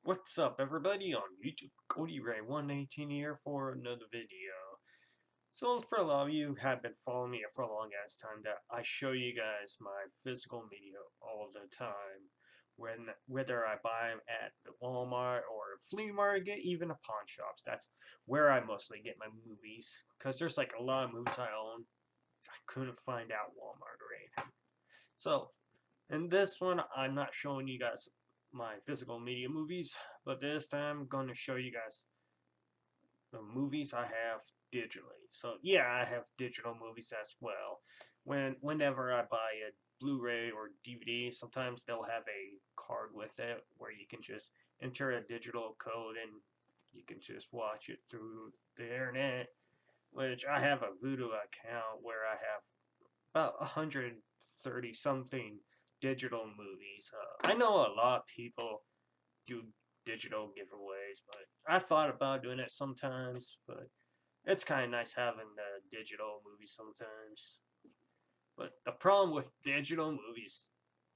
What's up, everybody on YouTube? CodyRay118 here for another video. So, for a lot of you who have been following me for a long ass time, that I show you guys my physical media all the time. Whether I buy them at the Walmart or flea market, even the pawn shops. That's where I mostly get my movies. Because there's like a lot of movies I own. I couldn't find out Walmart or anything. So, in this one, I'm not showing you guys my physical media movies, but this time I'm going to show you guys the movies I have digitally. So yeah, I have digital movies as well. Whenever I buy a Blu-ray or DVD, sometimes they'll have a card with it where you can just enter a digital code and you can just watch it through the internet. Which I have a Voodoo account where I have about 130 something digital movies. I know a lot of people do digital giveaways, but I thought about doing it sometimes, but it's kind of nice having the digital movies sometimes. But the problem with digital movies,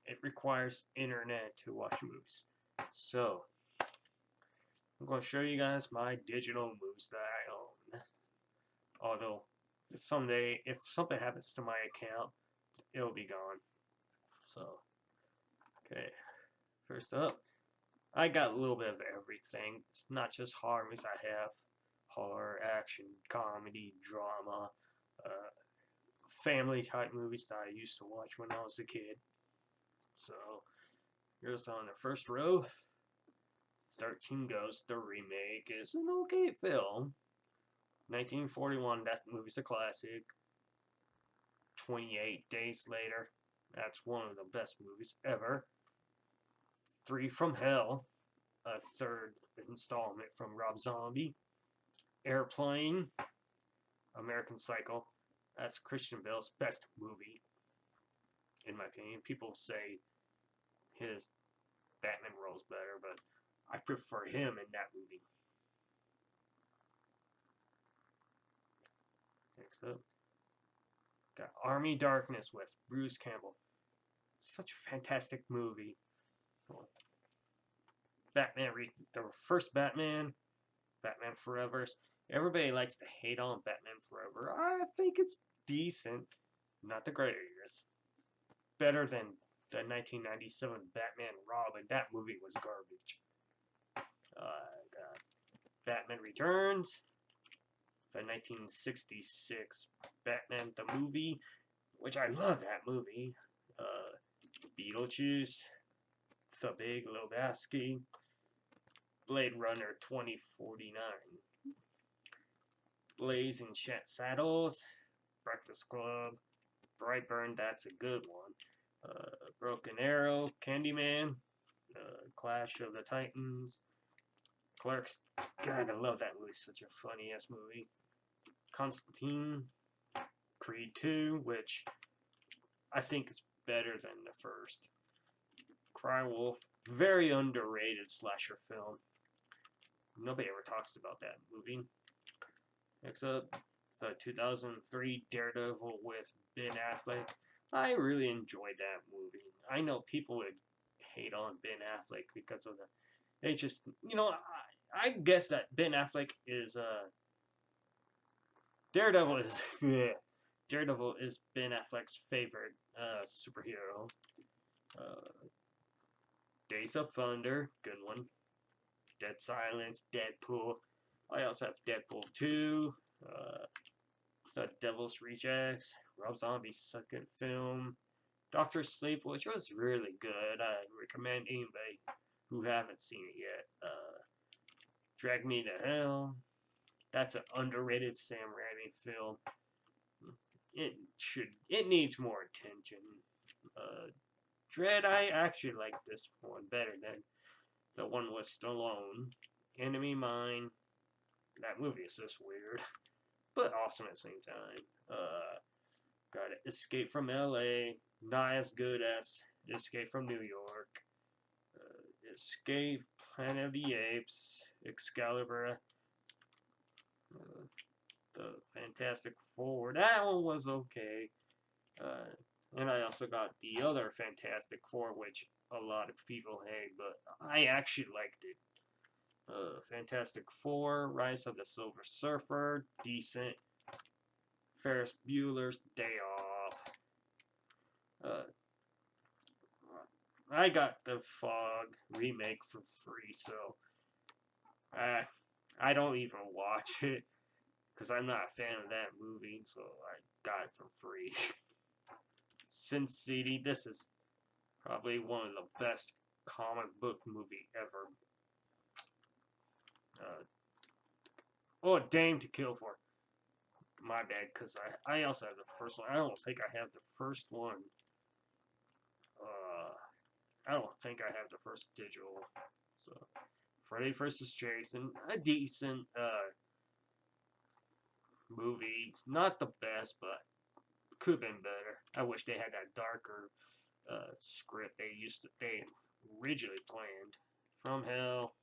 it requires internet to watch movies. So, I'm going to show you guys my digital movies that I own. Although, someday, if something happens to my account, it'll be gone. So, okay. First up, I got a little bit of everything. It's not just horror movies. I have horror, action, comedy, drama, uh, family type movies that I used to watch when I was a kid. So here's on the first row. 13 Ghosts, the remake, is an okay film. 1941, that movie's a classic. 28 Days Later, that's one of the best movies ever. Three from Hell, a third installment from Rob Zombie. Airplane, American Psycho, that's Christian Bale's best movie, in my opinion. People say his Batman role's better, but I prefer him in that movie. Next up, got Army Darkness with Bruce Campbell. Such a fantastic movie. The first Batman, Batman Forever. Everybody likes to hate on Batman Forever. I think it's decent, not the greatest. Better than the 1997 Batman Robin. That movie was garbage. Got Batman Returns, the 1966 Batman the movie, which I love that movie. Beetlejuice, The Big Lebowski, Blade Runner 2049, Blazing Saddles, Breakfast Club, Brightburn, that's a good one. Broken Arrow, Candyman, Clash of the Titans, Clerks. God, I love that movie. Such a funny ass movie. Constantine, Creed 2, which I think is better than the first. Cry Wolf, very underrated slasher film. Nobody ever talks about that movie. Next up, the 2003 Daredevil with Ben Affleck. I really enjoyed that movie. I know people would hate on Ben Affleck because of the. They just, I guess that Ben Affleck is Daredevil is Daredevil is Ben Affleck's favorite superhero. Uh, Days of Thunder, good one. Dead Silence, Deadpool. I also have Deadpool 2, The Devil's Rejects, Rob Zombie's second film, Doctor Sleep, which was really good. I recommend anybody who haven't seen it yet. Drag Me to Hell. That's an underrated Sam Raimi film. It needs more attention. Dread, I actually like this one better than the one with Stallone. Enemy Mine. That movie is just weird, but awesome at the same time. Got it. Escape from L.A. Not as good as Escape from New York. Escape, Planet of the Apes, Excalibur, the Fantastic Four. That one was okay. And I also got the other Fantastic Four, which a lot of people hate, but I actually liked it. Fantastic Four, Rise of the Silver Surfer, decent. Ferris Bueller's Day Off. I got the Fog remake for free, so I don't even watch it because I'm not a fan of that movie, so I got it for free. Sin City, this is probably one of the best comic book movie ever. Dame to Kill For. My bad, because I also have the first one. I don't think I have the first one. I don't think I have the first digital. So, Freddy vs. Jason, a decent movie. It's not the best, but could have been better. I wish they had that darker script they originally planned. From Hell,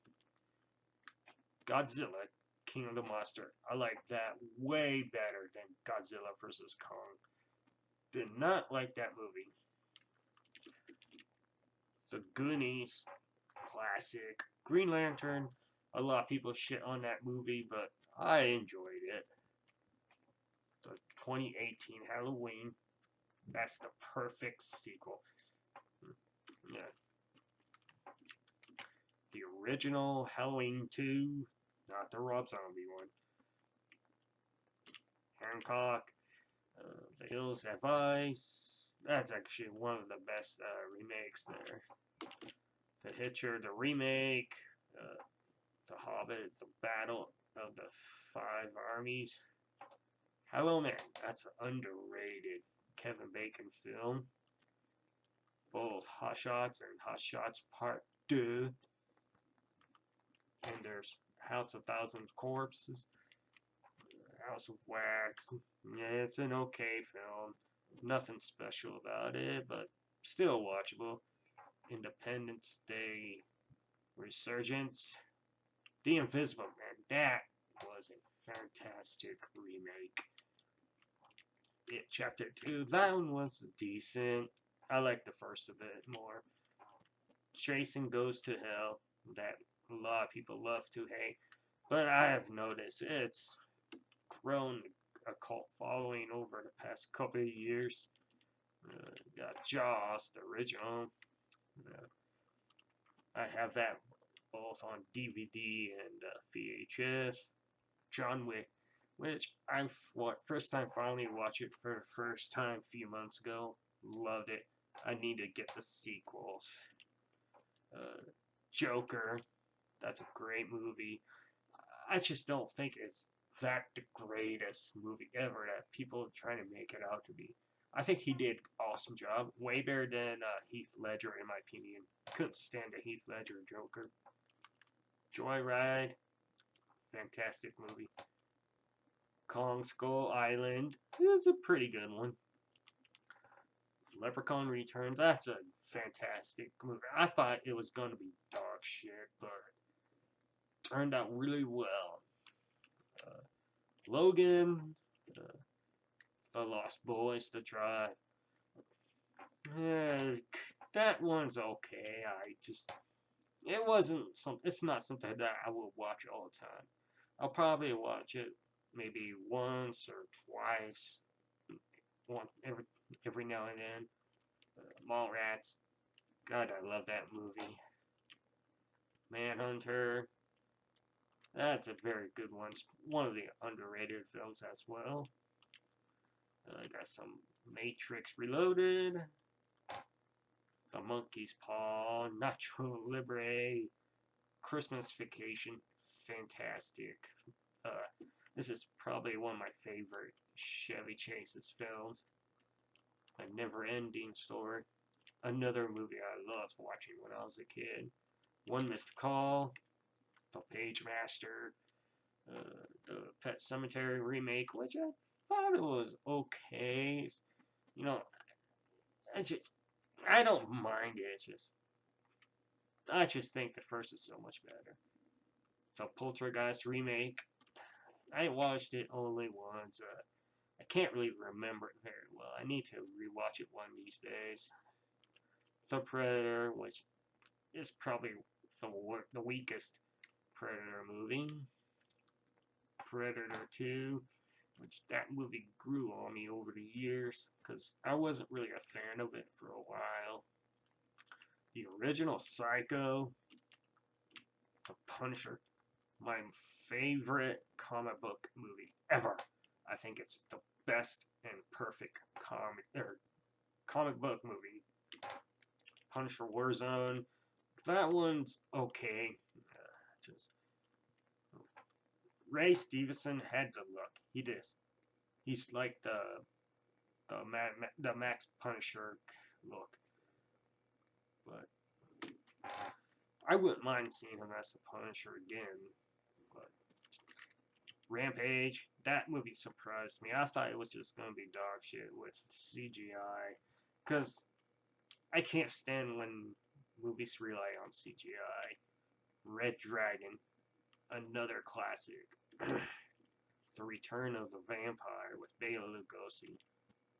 Godzilla, King of the Monster. I like that way better than Godzilla vs. Kong. Did not like that movie. So Goonies, classic. Green Lantern, a lot of people shit on that movie, but I enjoyed it. So 2018 Halloween, that's the perfect sequel. Yeah. The original Halloween 2, not the Rob Zombie one. Hancock, The Hills Have Ice. That's actually one of the best remakes there. The Hitcher, the remake. The Hobbit, The Battle of the Five Armies. Hello Man, that's an underrated Kevin Bacon film. Both Hot Shots and Hot Shots Part 2. And there's House of Thousand Corpses. House of Wax. Yeah, it's an okay film. Nothing special about it, but still watchable. Independence Day Resurgence. The Invisible Man. That was a fantastic remake. It Chapter 2. That one was decent. I like the first of it more. Jason Goes to Hell. That a lot of people love to hate. But I have noticed it's grown a cult following over the past couple of years. Got Jaws, the original. I have that both on DVD and VHS. John Wick, which I first time finally watched it for the first time a few months ago. Loved it. I need to get the sequels. Joker, that's a great movie. I just don't think it's that the greatest movie ever that people are trying to make it out to be. I think he did an awesome job. Way better than Heath Ledger, in my opinion. Couldn't stand the Heath Ledger Joker. Joyride, fantastic movie. Kong Skull Island, it's a pretty good one. Leprechaun Returns, that's a fantastic movie. I thought it was going to be dog shit, but turned out really well. Logan, The Lost Boys, The Tribe. That one's okay. It's not something that I will watch all the time. I'll probably watch it maybe once or twice, every now and then. Mallrats, God, I love that movie. Manhunter, that's a very good one. It's one of the underrated films as well. I got some Matrix Reloaded, The Monkey's Paw, Nacho Libre, Christmas Vacation, fantastic. This is probably one of my favorite Chevy Chase's films. A Never-Ending Story. Another movie I loved watching when I was a kid. One Missed Call, The Page Master, the Pet Sematary remake, which I thought it was okay. You know, I don't mind it. I just think the first is so much better. So Poltergeist remake, I watched it only once. I can't really remember it very well. I need to rewatch it one of these days. The Predator, which is probably the weakest Predator movie. Predator 2, which that movie grew on me over the years because I wasn't really a fan of it for a while. The original Psycho, The Punisher, my favorite comic book movie ever. I think it's the best and perfect comic book movie. Punisher Warzone, that one's okay. Just Ray Stevenson had the look. He did. He's like the Max Punisher look. But I wouldn't mind seeing him as the Punisher again. But Rampage, that movie surprised me. I thought it was just going to be dog shit with CGI. Because I can't stand when movies rely on CGI. Red Dragon, another classic. The Return of the Vampire with Bela Lugosi.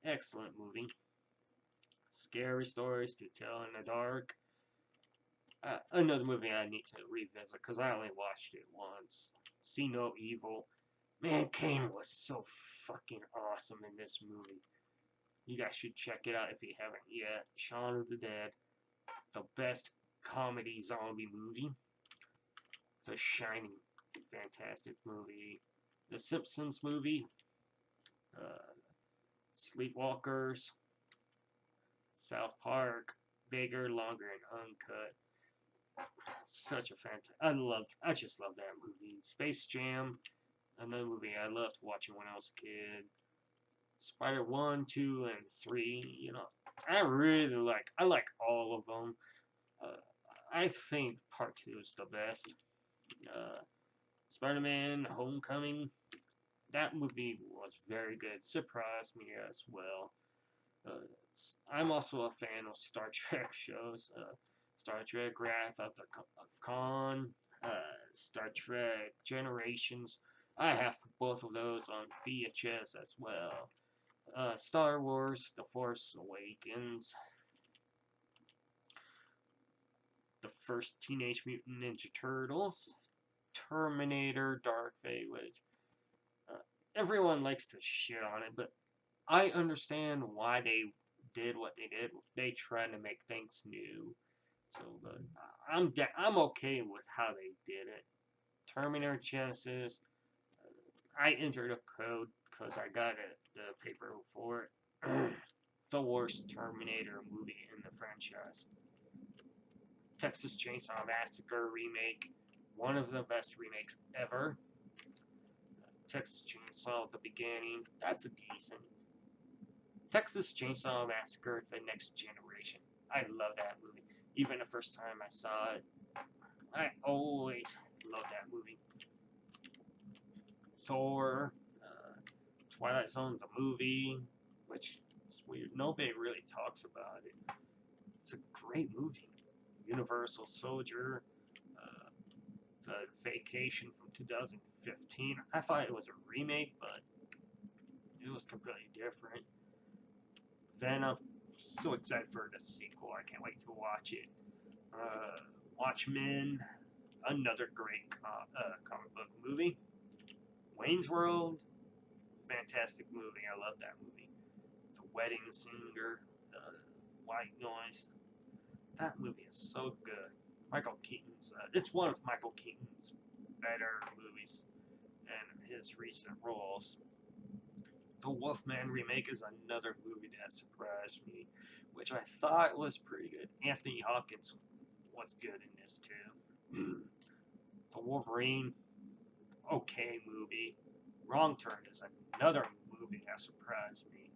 Excellent movie. Scary Stories to Tell in the Dark. Another movie I need to revisit because I only watched it once. See No Evil. Man, Kane was so fucking awesome in this movie. You guys should check it out if you haven't yet. Shaun of the Dead. The best comedy zombie movie. The Shining. Fantastic movie. The Simpsons movie. Sleepwalkers. South Park. Bigger, longer, and uncut. Such a fantastic. I just love that movie. Space Jam. Another movie I loved watching when I was a kid. Spider 1, 2, and 3. You know, I like all of them. I think Part 2 is the best. Spider-Man Homecoming, that movie was very good. Surprised me as well. I'm also a fan of Star Trek shows. Star Trek Wrath of Khan, Star Trek Generations. I have both of those on VHS as well. Star Wars, The Force Awakens. The first Teenage Mutant Ninja Turtles. Terminator Dark Fate, which everyone likes to shit on it, but I understand why they did what they did. They tried to make things new, so but I'm okay with how they did it. Terminator Genesis, I entered a code because I got the paper for it. The worst Terminator movie in the franchise. Texas Chainsaw Massacre remake. One of the best remakes ever. Texas Chainsaw The Beginning. That's a decent. Texas Chainsaw Massacre The Next Generation. I love that movie. Even the first time I saw it, I always loved that movie. Thor. Twilight Zone the movie. Which is weird. Nobody really talks about it. It's a great movie. Universal Soldier. The Vacation from 2015. I thought it was a remake, but it was completely different. Venom, so excited for the sequel. I can't wait to watch it. Watchmen, another great comic book movie. Wayne's World, fantastic movie. I love that movie. The Wedding Singer, White Noise. That movie is so good. Michael Keaton's, it's one of Michael Keaton's better movies in his recent roles. The Wolfman remake is another movie that surprised me, which I thought was pretty good. Anthony Hopkins was good in this too. The Wolverine, okay movie. Wrong Turn is another movie that surprised me.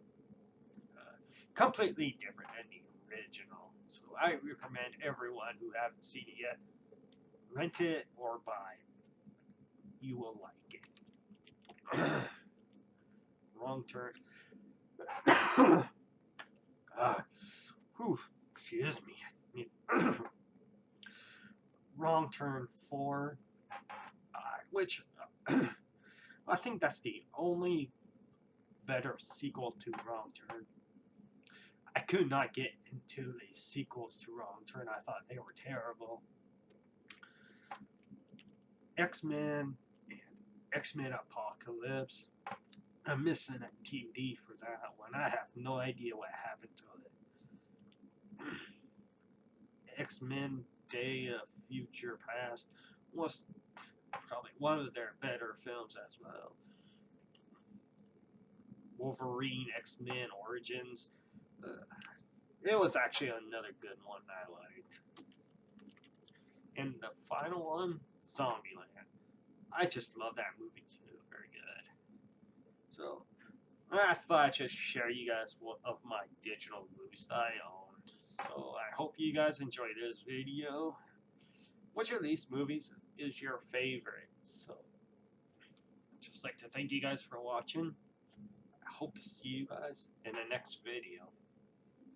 Completely different than the original. So I recommend everyone who haven't seen it yet, rent it or buy it. You will like it. Wrong Turn. Excuse me. Wrong Turn 4, which I think that's the only better sequel to Wrong Turn. I could not get into the sequels to Wrong Turn. I thought they were terrible. X-Men and X-Men Apocalypse. I'm missing a DVD for that one. I have no idea what happened to it. X-Men Day of Future Past was probably one of their better films as well. Wolverine X-Men Origins. It was actually another good one I liked. And the final one, Zombieland. I just love that movie too. Very good. So I thought I'd just share you guys of my digital movies that I own. So I hope you guys enjoy this video. Which of these movies is your favorite? So I'd just like to thank you guys for watching. I hope to see you guys in the next video.